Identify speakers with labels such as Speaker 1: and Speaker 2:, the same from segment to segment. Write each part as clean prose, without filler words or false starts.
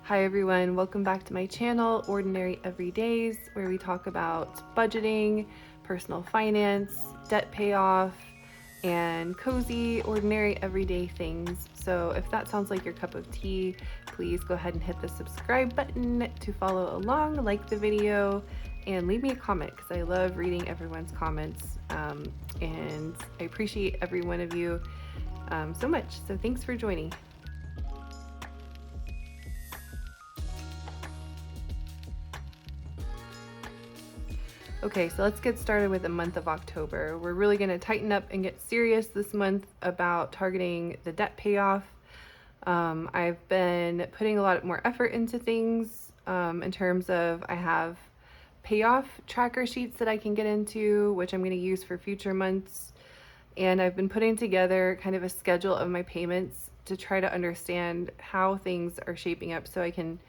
Speaker 1: Hi everyone, welcome back to my channel, Ordinary Everydays, where we talk about budgeting, personal finance, debt payoff, and cozy, ordinary, everyday things. So if that sounds like your cup of tea, please go ahead and hit the subscribe button to follow along, like the video, and leave me a comment because I love reading everyone's comments. And I appreciate every one of you so much. So thanks for joining. Okay, so let's get started with the month of October. We're really going to tighten up and get serious this month about targeting the debt payoff. I've been putting a lot more effort into things in terms of I have payoff tracker sheets that I can get into, which I'm going to use for future months. And I've been putting together kind of a schedule of my payments to try to understand how things are shaping up so I can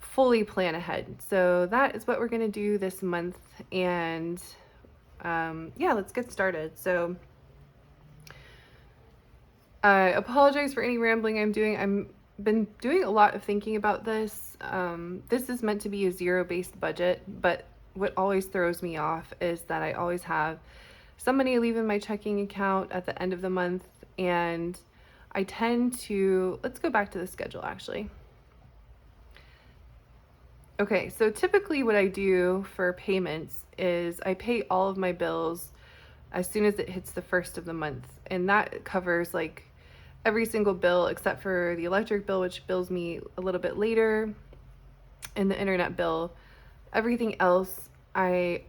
Speaker 1: fully plan ahead. So that is what we're going to do this month. And yeah, let's get started. So I apologize for any rambling I'm doing. I've been doing a lot of thinking about this. This is meant to be a zero-based budget, but what always throws me off is that I always have some money leave in my checking account at the end of the month, and I tend to, let's go back to the schedule actually. Okay, so typically what I do for payments is I pay all of my bills as soon as it hits the first of the month. And that covers like every single bill except for the electric bill, which bills me a little bit later, and the internet bill. Everything else I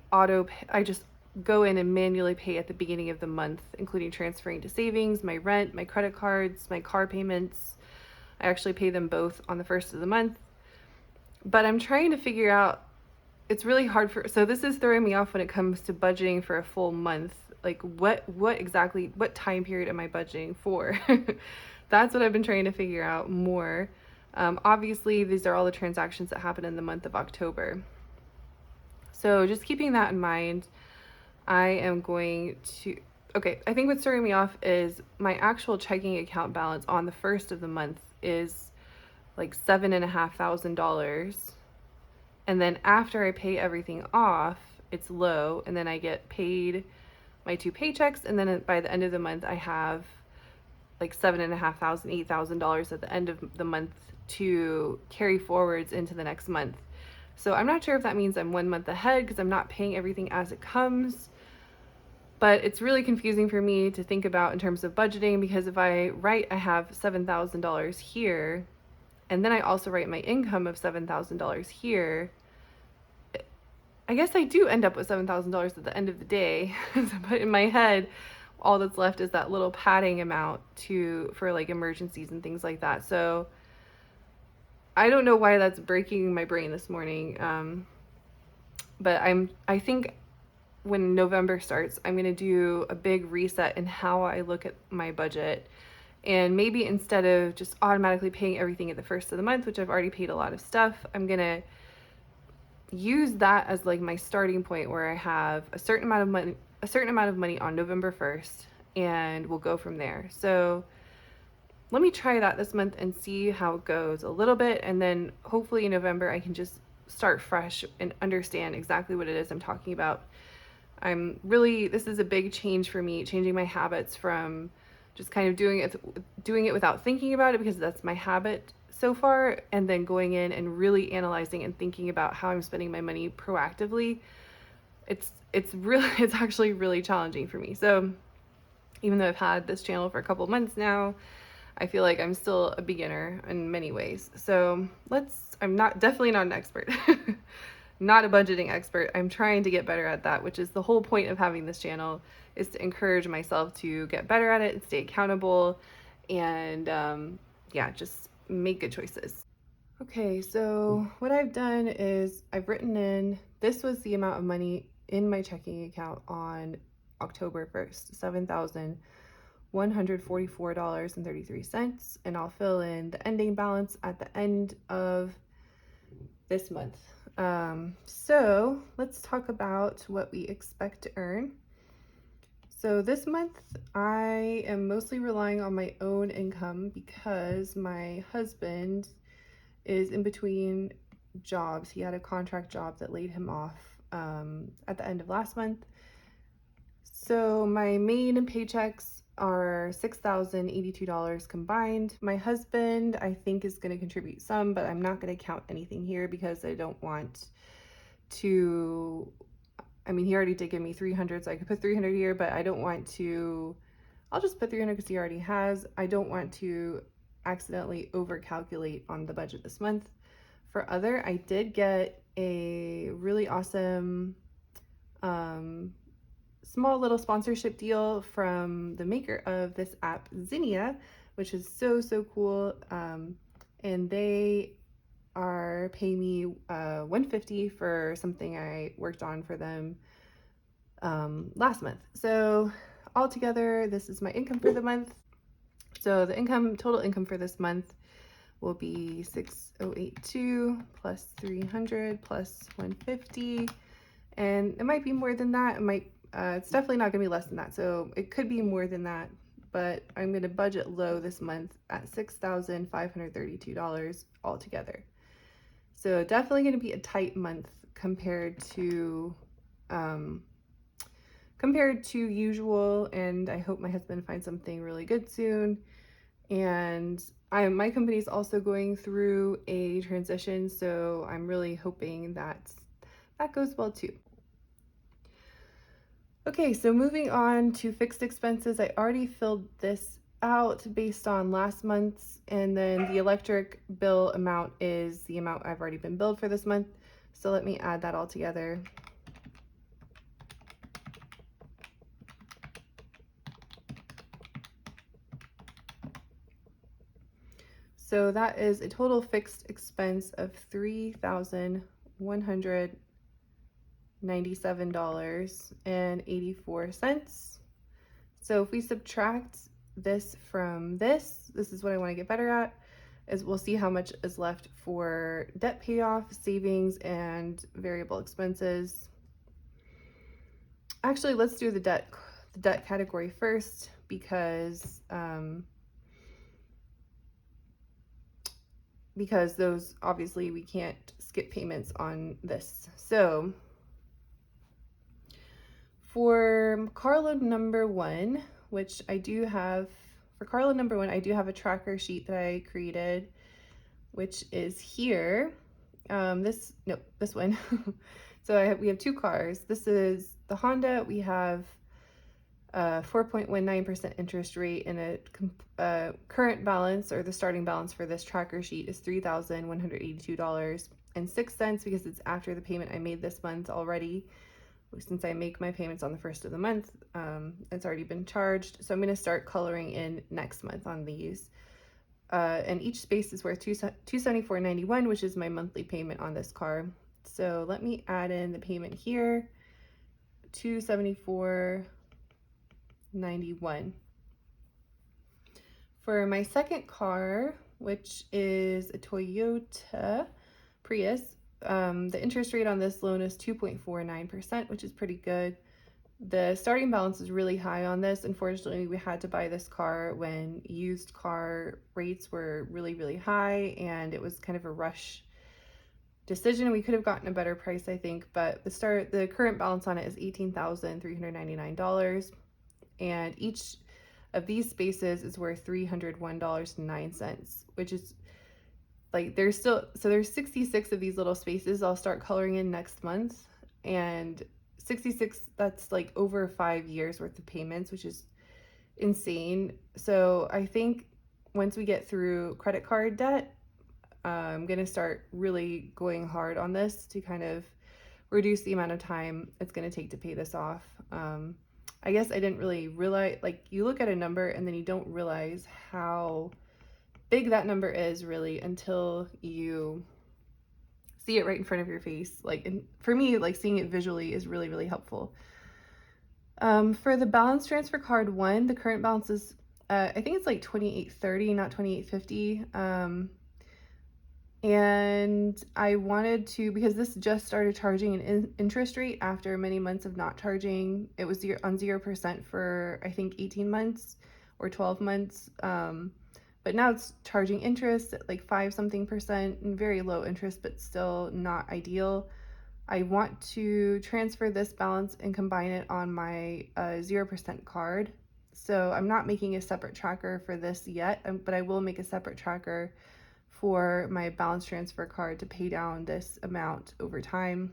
Speaker 1: just go in and manually pay at the beginning of the month, including transferring to savings, my rent, my credit cards, my car payments. I actually pay them both on the first of the month. But I'm trying to figure out, it's really hard so this is throwing me off when it comes to budgeting for a full month. Like what time period am I budgeting for? That's what I've been trying to figure out more. Obviously, these are all the transactions that happen in the month of October. So just keeping that in mind, I am going to, okay, I think what's throwing me off is my actual checking account balance on the first of the month is like $7,500. And then after I pay everything off, it's low, and then I get paid my 2 paychecks, and then by the end of the month I have like $7,500, $8,000 at the end of the month to carry forwards into the next month. So I'm not sure if that means I'm 1 month ahead because I'm not paying everything as it comes, but it's really confusing for me to think about in terms of budgeting, because if I write I have $7,000 here, and then I also write my income of $7,000 here, I guess I do end up with $7,000 at the end of the day. But in my head, all that's left is that little padding amount for like emergencies and things like that. So I don't know why that's breaking my brain this morning. But I think when November starts, I'm going to do a big reset in how I look at my budget. And maybe instead of just automatically paying everything at the first of the month, which I've already paid a lot of stuff, I'm going to use that as like my starting point where I have a certain amount of money on November 1st, and we'll go from there. So let me try that this month and see how it goes a little bit. And then hopefully in November, I can just start fresh and understand exactly what it is I'm talking about. This is a big change for me, changing my habits from just kind of doing it without thinking about it, because that's my habit so far, and then going in and really analyzing and thinking about how I'm spending my money proactively. It's actually really challenging for me. So even though I've had this channel for a couple months now, I feel like I'm still a beginner in many ways. So I'm definitely not an expert. Not a budgeting expert. I'm trying to get better at that, which is the whole point of having this channel, is to encourage myself to get better at it and stay accountable, and yeah, just make good choices. Okay, so what I've done is I've written in, this was the amount of money in my checking account on October 1st, $7,144.33, and I'll fill in the ending balance at the end of this month. So let's talk about what we expect to earn. So this month I am mostly relying on my own income because my husband is in between jobs. He had a contract job that laid him off at the end of last month. So my main paychecks are $6,082 combined. My husband, I think, is going to contribute some, but I'm not going to count anything here because I don't want to, I mean, he already did give me 300, so I could put 300 here, but I don't want to, I'll just put 300 because he already has. I don't want to accidentally overcalculate on the budget this month. For other, I did get a really awesome small little sponsorship deal from the maker of this app, Zinnia, which is so cool. And they are paying me $150 for something I worked on for them last month. So altogether, this is my income for the month. So the total income for this month will be 6,082 plus 300 plus 150, and it might be more than that. It might it's definitely not gonna be less than that, so it could be more than that, but I'm gonna budget low this month at $6,532 altogether. So definitely gonna be a tight month compared to usual, and I hope my husband finds something really good soon. And my company is also going through a transition, so I'm really hoping that goes well too. Okay, so moving on to fixed expenses. I already filled this out based on last month's, and then the electric bill amount is the amount I've already been billed for this month. So let me add that all together. So that is a total fixed expense of $3,197.84. So if we subtract this from this is what I want to get better at, is we'll see how much is left for debt payoff, savings, and variable expenses. Actually, let's do the debt category first, because those, obviously we can't skip payments on this. So for car loan number one, which I do have, for car loan number one, I do have a tracker sheet that I created, which is here. This one. So we have two cars. This is the Honda. We have 4.19% interest rate, and a current balance, or the starting balance for this tracker sheet, is $3,182.06, because it's after the payment I made this month already. Since I make my payments on the first of the month, it's already been charged. So I'm going to start coloring in next month on these. And each space is worth $274.91, which is my monthly payment on this car. So let me add in the payment here, $274.91. For my second car, which is a Toyota Prius, the interest rate on this loan is 2.49%, which is pretty good. The starting balance is really high on this. Unfortunately, we had to buy this car when used car rates were really high, and it was kind of a rush decision. We could have gotten a better price, I think, but the current balance on it is $18,399, and each of these spaces is worth $301.09, which is like, there's 66 of these little spaces I'll start coloring in next month, and 66, that's like over 5 years worth of payments, which is insane. So I think once we get through credit card debt, I'm gonna start really going hard on this to kind of reduce the amount of time it's gonna take to pay this off. I guess I didn't really realize, like, you look at a number and then you don't realize how big that number is really until you see it right in front of your face. Like, and for me, like, seeing it visually is really helpful. For the balance transfer card one, the current balance is I think it's like $28.30, not $28.50. And I wanted to, because this just started charging an interest rate after many months of not charging. It was on 0% for I think 18 months or 12 months. but now it's charging interest at like 5 something percent, and very low interest, but still not ideal. I want to transfer this balance and combine it on my 0% card. So I'm not making a separate tracker for this yet, but I will make a separate tracker for my balance transfer card to pay down this amount over time.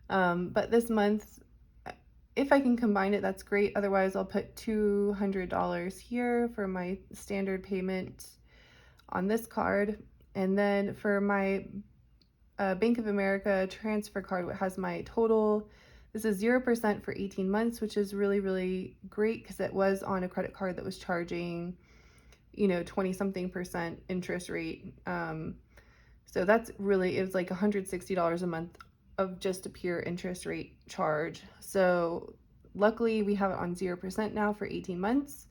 Speaker 1: But this month, if I can combine it, that's great. Otherwise, I'll put $200 here for my standard payment on this card. And then for my Bank of America transfer card, it has my total. This is 0% for 18 months, which is really, really great because it was on a credit card that was charging, 20 something percent interest rate. So that's really, it was like $160 a month of just a pure interest rate charge. So luckily we have it on 0% now for 18 months,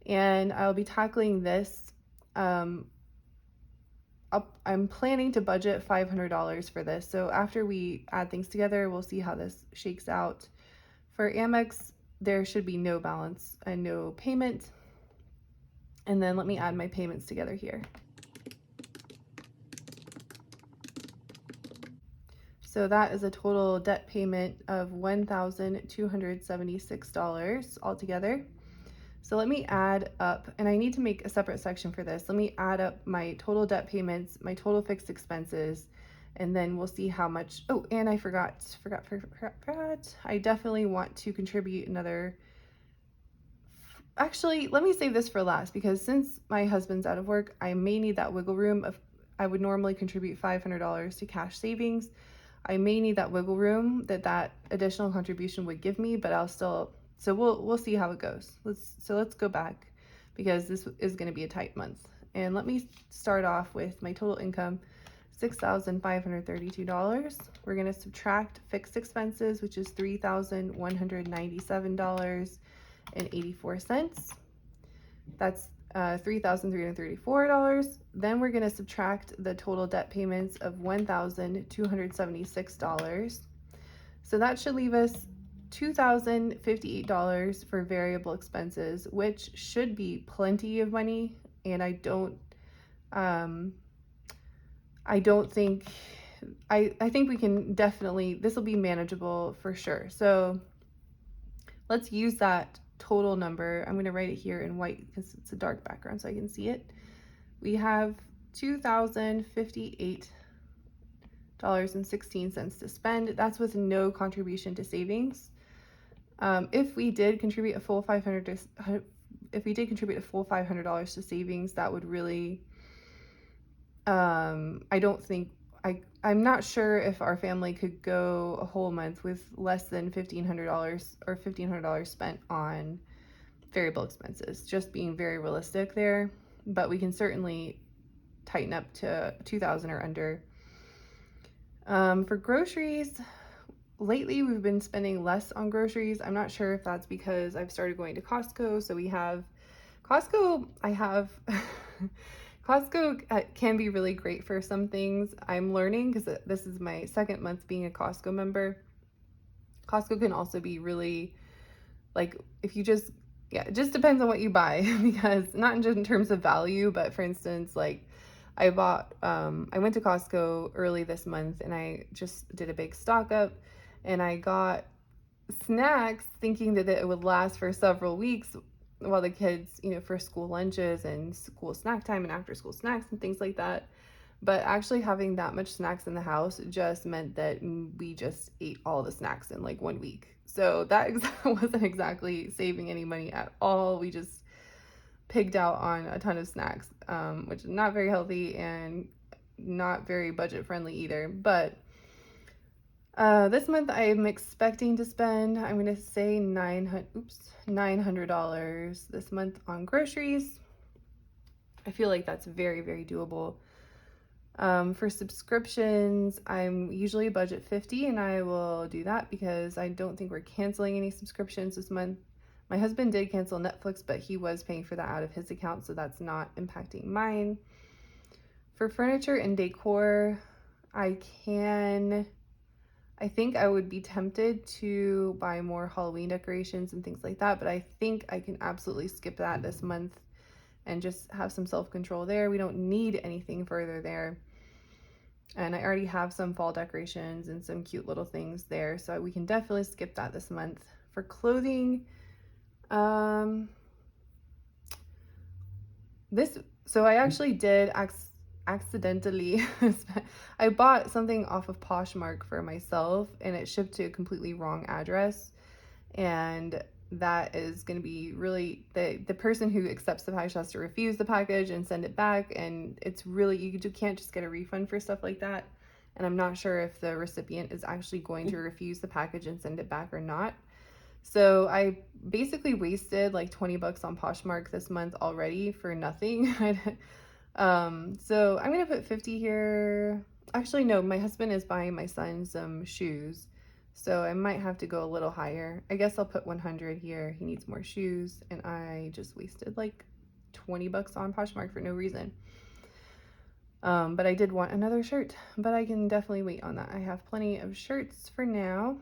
Speaker 1: and I'll be tackling this. I'm planning to budget $500 for this. So after we add things together, we'll see how this shakes out. For Amex, there should be no balance and no payment. And then let me add my payments together here. So that is a total debt payment of $1,276 altogether. So let me add up, and I need to make a separate section for this. Let me add up my total debt payments, my total fixed expenses, and then we'll see how much. Oh, and I forgot. I definitely want to contribute another. Actually, let me save this for last, because since my husband's out of work, I may need that wiggle room of, I would normally contribute $500 to cash savings. I may need that wiggle room that additional contribution would give me, but I'll still, so we'll see how it goes. Let's go back, because this is going to be a tight month. And let me start off with my total income, $6,532. We're going to subtract fixed expenses, which is $3,197.84. That's $3,334. Then we're going to subtract the total debt payments of $1,276. So that should leave us $2,058 for variable expenses, which should be plenty of money. And I think we can definitely, this will be manageable for sure. So let's use that total number. I'm going to write it here in white because it's a dark background so I can see it. We have $2,058.16 to spend. That's with no contribution to savings. If we did contribute a full $500 to savings, that would really, I'm not sure if our family could go a whole month with less than $1,500 or $1,500 spent on variable expenses, just being very realistic there. But we can certainly tighten up to $2,000 or under. For groceries, lately we've been spending less on groceries. I'm not sure if that's because I've started going to Costco. So we have Costco, Costco can be really great for some things. I'm learning, because this is my second month being a Costco member. Costco can also be really, like, if you just, it just depends on what you buy, because not just in terms of value, but for instance, like I went to Costco early this month and I just did a big stock up, and I got snacks thinking that it would last for several weeks while the kids, for school lunches and school snack time and after school snacks and things like that. But actually having that much snacks in the house just meant that we just ate all the snacks in like 1 week. So that wasn't exactly saving any money at all. We just pigged out on a ton of snacks, which is not very healthy and not very budget friendly either. But this month I'm expecting to spend, I'm going to say $900 this month on groceries. I feel like that's very, very doable. For subscriptions, I'm usually budget $50, and I will do that because I don't think we're canceling any subscriptions this month. My husband did cancel Netflix, but he was paying for that out of his account, so that's not impacting mine. For furniture and decor, I think I would be tempted to buy more Halloween decorations and things like that, but I think I can absolutely skip that this month and just have some self-control there. We don't need anything further there. And I already have some fall decorations and some cute little things there, so we can definitely skip that this month. For clothing, so I actually did accidentally I bought something off of Poshmark for myself, and it shipped to a completely wrong address, and that is going to be really the person who accepts the package has to refuse the package and send it back, and it's really, you can't just get a refund for stuff like that, and I'm not sure if the recipient is actually going to refuse the package and send it back or not. So I basically wasted like 20 bucks on Poshmark this month already for nothing. So I'm gonna put 50 here. Actually, no, my husband is buying my son some shoes, so I might have to go a little higher. I guess I'll put 100 here. He needs more shoes, and I just wasted like 20 bucks on Poshmark for no reason. But I did want another shirt, but I can definitely wait on that. I have plenty of shirts for now.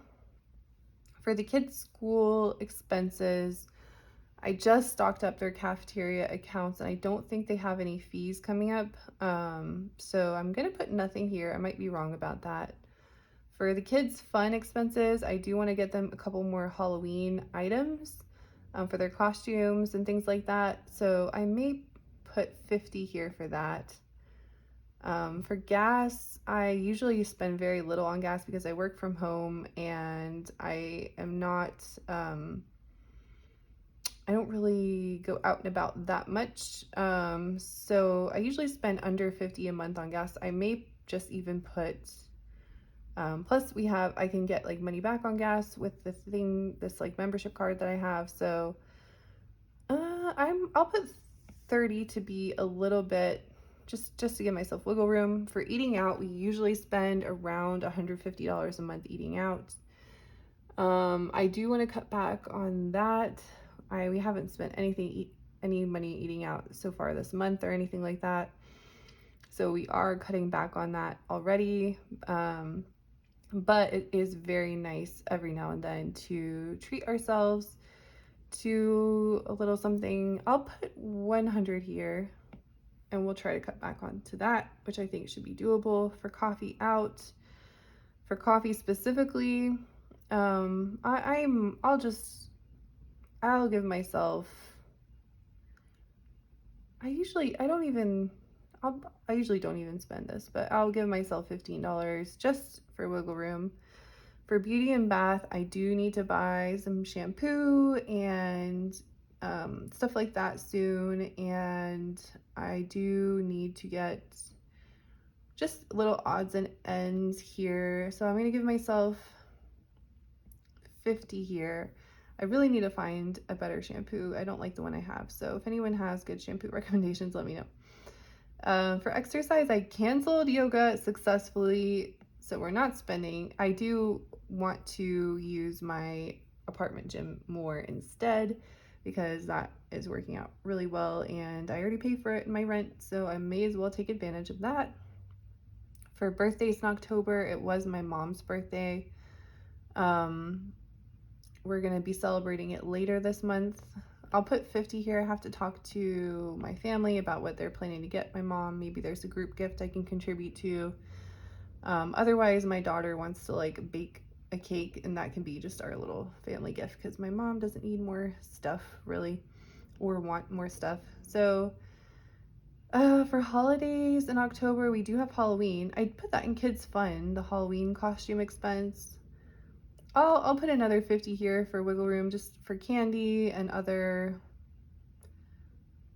Speaker 1: For the kids' school expenses, I just stocked up their cafeteria accounts, and I don't think they have any fees coming up. So I'm gonna put nothing here. I might be wrong about that. For the kids' fun expenses, I do want to get them a couple more Halloween items for their costumes and things like that. So I may put 50 here for that. For gas, I usually spend very little on gas because I work from home, and I am not, I don't really go out and about that much. So I usually spend under 50 a month on gas. I may just even put, plus I can get like money back on gas with this like membership card that I have. So, I'll put 30 to be a little bit, just to give myself wiggle room. For eating out, we usually spend around $150 a month eating out. I do want to cut back on that. We haven't spent any money eating out so far this month or anything like that. So we are cutting back on that already. But it is very nice every now and then to treat ourselves to a little something. I'll put 100 here, and we'll try to cut back onto that, which I think should be doable. For coffee out, for coffee specifically, I'll give myself, I usually don't even spend this, but I'll give myself $15 just for wiggle room. For beauty and bath, I do need to buy some shampoo and stuff like that soon, and I do need to get just little odds and ends here. So I'm gonna give myself 50 here. I really need to find a better shampoo. I don't like the one I have. So if anyone has good shampoo recommendations, let me know. For exercise, I canceled yoga successfully, so we're not spending. I do want to use my apartment gym more instead, because that is working out really well, and I already pay for it in my rent, so I may as well take advantage of that. For birthdays in October, it was my mom's birthday. We're gonna be celebrating it later this month. I'll put 50 here. I have to talk to my family about what they're planning to get my mom. Maybe there's a group gift I can contribute to. Otherwise, my daughter wants to like bake a cake, and that can be just our little family gift, because my mom doesn't need more stuff really, or want more stuff. So for holidays in October, we do have Halloween. I'd put that in kids fun, the Halloween costume expense. I'll put another 50 here for wiggle room, just for candy and other,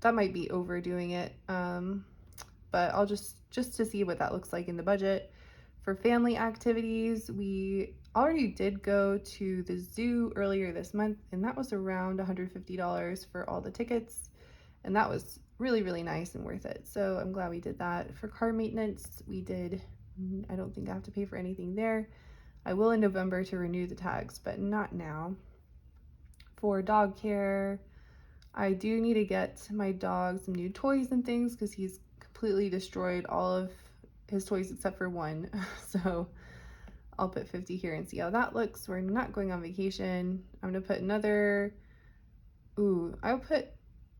Speaker 1: that might be overdoing it, but I'll just to see what that looks like in the budget. For family activities, we already did go to the zoo earlier this month, and that was around $150 for all the tickets, and that was really, really nice and worth it. So I'm glad we did that. For car maintenance, I don't think I have to pay for anything there. I will in November to renew the tags, but not now. For dog care, I do need to get my dog some new toys and things, because he's completely destroyed all of his toys except for one. So I'll put 50 here and see how that looks. We're not going on vacation. I'm gonna put another, I'll put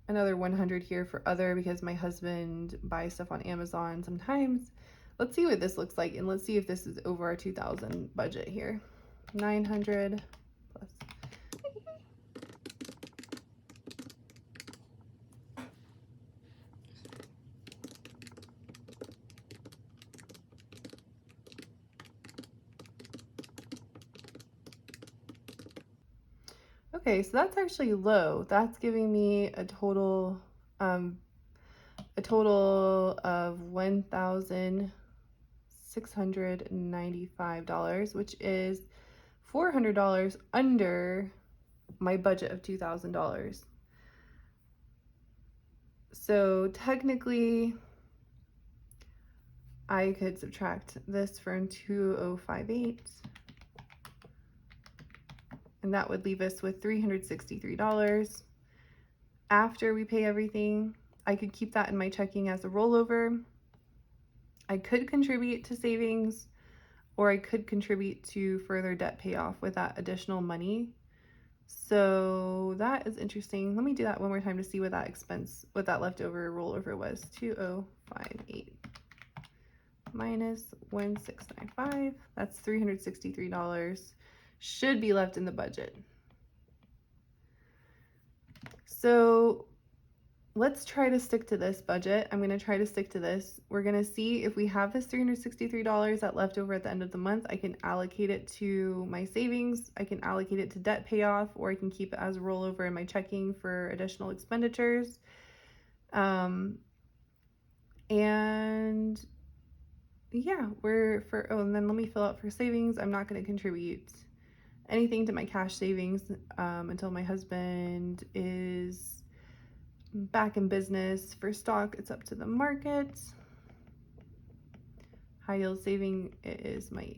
Speaker 1: another 100 here for other, because my husband buys stuff on Amazon sometimes. Let's see what this looks like, and let's see if this is over our 2000 budget here. 900 plus. Okay, so that's actually low. That's giving me a total of $1,695, which is $400 under my budget of $2,000. So technically, I could subtract this from 2058, and that would leave us with $363 after we pay everything. I could keep that in my checking as a rollover. I could contribute to savings, or I could contribute to further debt payoff with that additional money. So that is interesting. Let me do that one more time to see what that leftover rollover was. 2058 minus 1695. That's $363. Should be left in the budget. So let's try to stick to this budget. I'm going to try to stick to this. We're going to see if we have this $363 that left over at the end of the month. I can allocate it to my savings. I can allocate it to debt payoff, or I can keep it as a rollover in my checking for additional expenditures. And yeah, and then let me fill out for savings. I'm not going to contribute anything to my cash savings until my husband is back in business. For stock, it's up to the market. High yield saving is my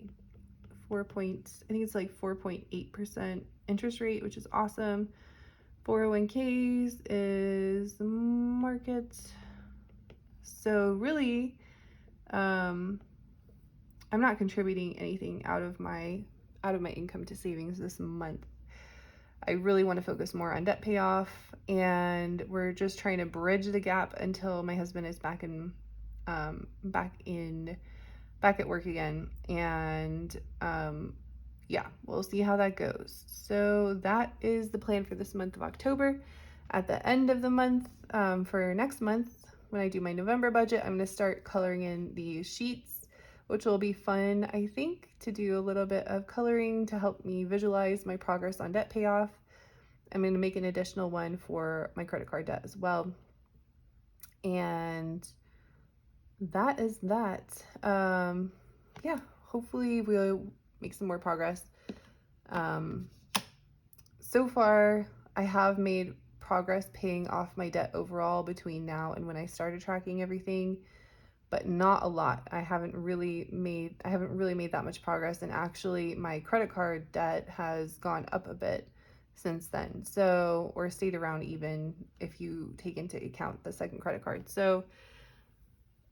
Speaker 1: I think it's like 4.8% interest rate, which is awesome. 401ks is the market. So really, I'm not contributing anything out of my income to savings this month. I really want to focus more on debt payoff, and we're just trying to bridge the gap until my husband is back at work again. And yeah, we'll see how that goes. So that is the plan for this month of October. At the end of the month, for next month, when I do my November budget, I'm going to start coloring in these sheets, which will be fun, I think, to do a little bit of coloring to help me visualize my progress on debt payoff. I'm going to make an additional one for my credit card debt as well. And that is that. Yeah, hopefully we'll make some more progress. So far, I have made progress paying off my debt overall between now and when I started tracking everything, but not a lot. I haven't really made that much progress, and actually my credit card debt has gone up a bit since then. So, or stayed around even if you take into account the second credit card. So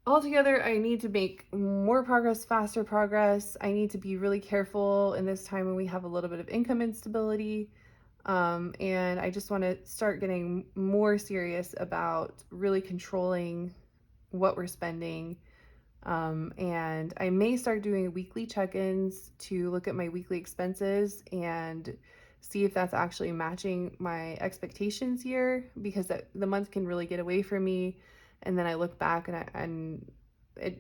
Speaker 1: altogether, I need to make more progress, faster progress. I need to be really careful in this time when we have a little bit of income instability. And I just want to start getting more serious about really controlling what we're spending. And I may start doing weekly check-ins to look at my weekly expenses and see if that's actually matching my expectations here, because the month can really get away from me. And then I look back and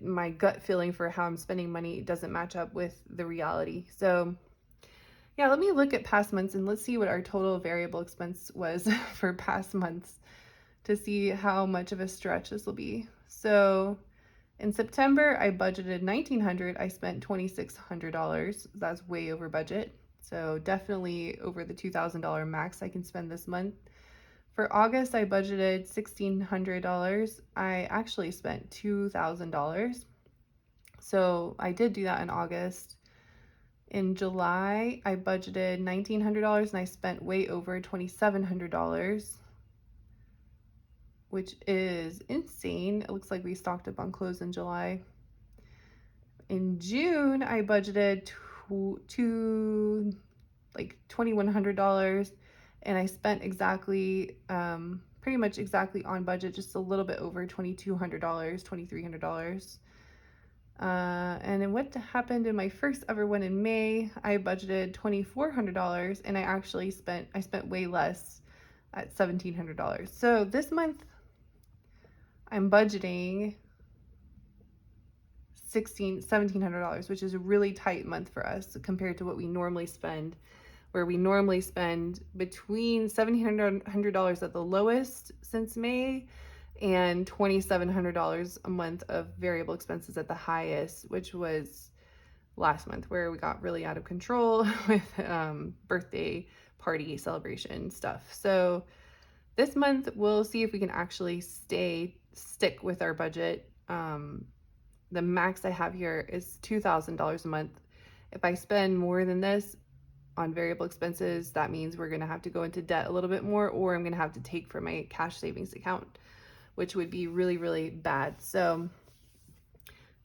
Speaker 1: my gut feeling for how I'm spending money doesn't match up with the reality. So yeah, let me look at past months and let's see what our total variable expense was for past months to see how much of a stretch this will be. So in September, I budgeted $1,900. I spent $2,600. That's way over budget. So definitely over the $2,000 max I can spend this month. For August, I budgeted $1,600. I actually spent $2,000. So I did do that in August. In July, I budgeted $1,900 and I spent way over $2,700, which is insane. It looks like we stocked up on clothes in July. In June, I budgeted $2,100 and I spent exactly pretty much exactly on budget, just a little bit over $2,200, $2,300. And then what happened in my first ever one in May, I budgeted $2,400 and I spent way less at $1,700. So this month I'm budgeting $1,700, which is a really tight month for us compared to what we normally spend, where we normally spend between $1,700 at the lowest since May and $2,700 a month of variable expenses at the highest, which was last month, where we got really out of control with birthday party celebration stuff. So this month we'll see if we can actually stick with our budget. The max I have here is $2,000 a month. If I spend more than this on variable expenses, that means we're gonna have to go into debt a little bit more, or I'm gonna have to take from my cash savings account, which would be really, really bad. So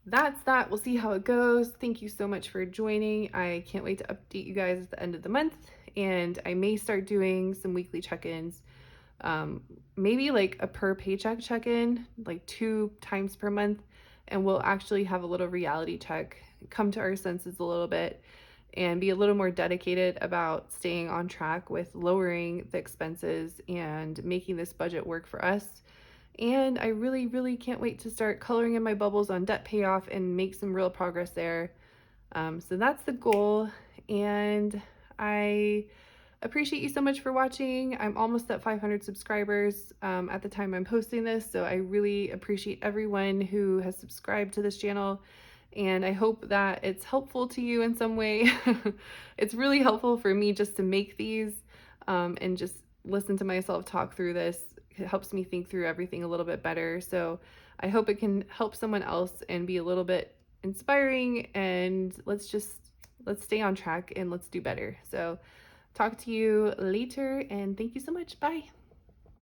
Speaker 1: that's that. We'll see how it goes. Thank you so much for joining. I can't wait to update you guys at the end of the month, and I may start doing some weekly check-ins, maybe like a per paycheck check-in, like 2 times per month, and we'll actually have a little reality check, come to our senses a little bit, and be a little more dedicated about staying on track with lowering the expenses and making this budget work for us. And I really, really can't wait to start coloring in my bubbles on debt payoff and make some real progress there. So that's the goal. And I appreciate you so much for watching. I'm almost at 500 subscribers at the time I'm posting this. So I really appreciate everyone who has subscribed to this channel. And I hope that it's helpful to you in some way. It's really helpful for me just to make these and just listen to myself talk through this. It helps me think through everything a little bit better. So I hope it can help someone else and be a little bit inspiring, and let's stay on track and let's do better. So talk to you later, and thank you so much. Bye.